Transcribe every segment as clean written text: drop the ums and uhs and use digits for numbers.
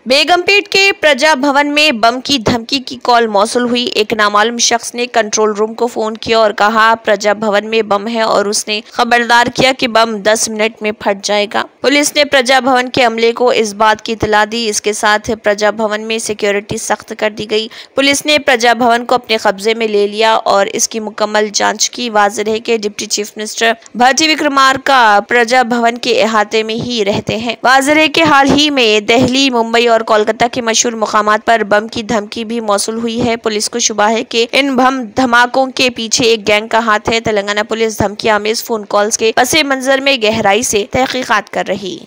बेगमपेट के प्रजा भवन में बम की धमकी की कॉल मौसूल हुई। एक नामालूम शख्स ने कंट्रोल रूम को फोन किया और कहा प्रजा भवन में बम है और उसने खबरदार किया कि बम 10 मिनट में फट जाएगा। पुलिस ने प्रजा भवन के अमले को इस बात की इतला दी। इसके साथ प्रजा भवन में सिक्योरिटी सख्त कर दी गई। पुलिस ने प्रजा भवन को अपने कब्जे में ले लिया और इसकी मुकम्मल जाँच की। वाज़ेह है कि डिप्टी चीफ मिनिस्टर भट्टी विक्रमार्का प्रजा भवन के अहाते में ही रहते हैं। वाज़ेह है कि हाल ही में दिल्ली, मुंबई और कोलकाता के मशहूर मुकामात पर बम की धमकी भी मौसूल हुई है। पुलिस को शुबा है कि इन बम धमाकों के पीछे एक गैंग का हाथ है। तेलंगाना पुलिस धमकी आमेज फोन कॉल्स के पसे मंजर में गहराई से तहकीकात कर रही।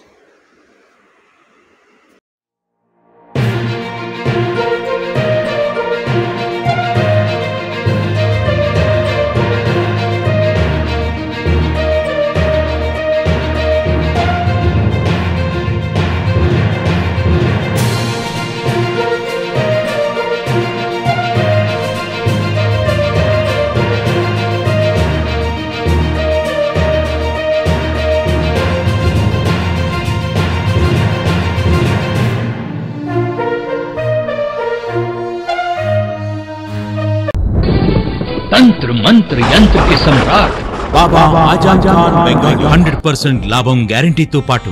तंत्र मंत्र यंत्र के सम्राट బాబా ఆజం ఖాన్ బెంగాలీ 100% లాభం గ్యారెంటీతో పాటు.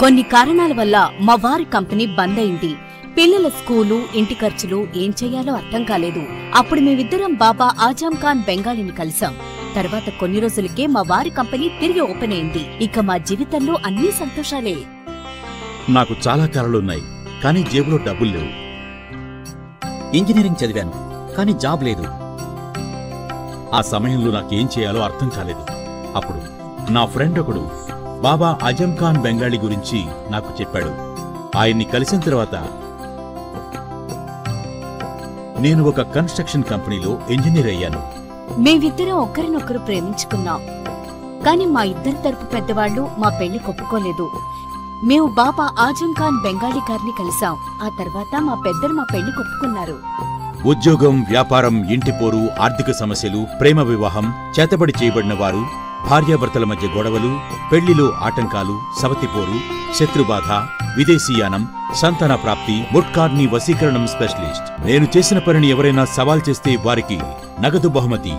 కొన్ని కారణాల వల్ల మా వారి కంపెనీ బంద్ అయింది. పిల్లల స్కూలు, ఇంటి ఖర్చులు ఏం చెయ్యాలో అర్థం కాలేదు. అప్పుడు మేమిద్దరం బాబా ఆజం ఖాన్ బెంగాలీని కలిసాం. తర్వాత కొన్ని రోజులకే మా వారి కంపెనీ తిరిగి ఓపెన్ అయింది. ఇక మా జీవితంలో అన్ని సంతోషాలే. నాకు చాలా కలలున్నాయి, కానీ జేబులో డబ్బులు లేవు. ఇంజనీరింగ్ చదివాను, కానీ జాబ్ లేదు. ఆ సమయంలో నాకేం చేయాలో అర్థం కాలేదు. అప్పుడు నా ఫ్రెండ్ ఒకడు బాబా ఆజం ఖాన్ బెంగాలీ గురించి నాకు చెప్పాడు. ఆయన్ని కలిసిన తర్వాత నేను ఒక కన్స్ట్రక్షన్ కంపెనీలో ఇంజనీర్ అయ్యాను. మేమిద్దరం ఒకరినొకరు ప్రేమించుకున్నాం. కాని మా ఇద్దరి తరపు పెద్దవాళ్లు మా పెళ్లి ఒప్పుకోలేదు. మేము బాబా ఆజం ఖాన్ బెంగాలీ గారిని కలిసాం. ఆ తర్వాత మా పెద్దలు మా పెళ్లి ఒప్పుకున్నారు. ఉద్యోగం, వ్యాపారం, ఇంటి పోరు, ఆర్థిక సమస్యలు, ప్రేమ వివాహం, చేతబడి చేయబడిన వారు, భార్యాభర్తల మధ్య గొడవలు, పెళ్లిలో ఆటంకాలు, సవతిపోరు, శత్రుబాధ, విదేశీయానం, సంతాన ప్రాప్తి, ముట్కార్ని వశీకరణం స్పెషలిస్ట్. నేను చేసిన పనిని ఎవరైనా సవాల్ చేస్తే వారికి నగదు బహుమతి.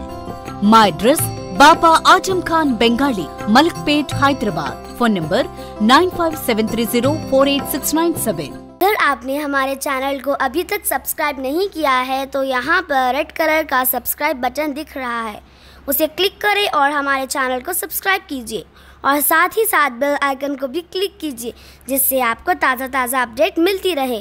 మా address Baba Azam Khan Bengali, Malakpet, Hyderabad. Phone number 9573048697। अगर आपने हमारे चैनल को अभी तक सब्सक्राइब नहीं किया है तो यहाँ पर रेड कलर का सब्सक्राइब बटन दिख रहा है, उसे क्लिक करें और हमारे चैनल को सब्सक्राइब कीजिए और साथ ही साथ बेल आइकन को भी क्लिक कीजिए, जिससे आपको ताज़ा अपडेट मिलती रहे।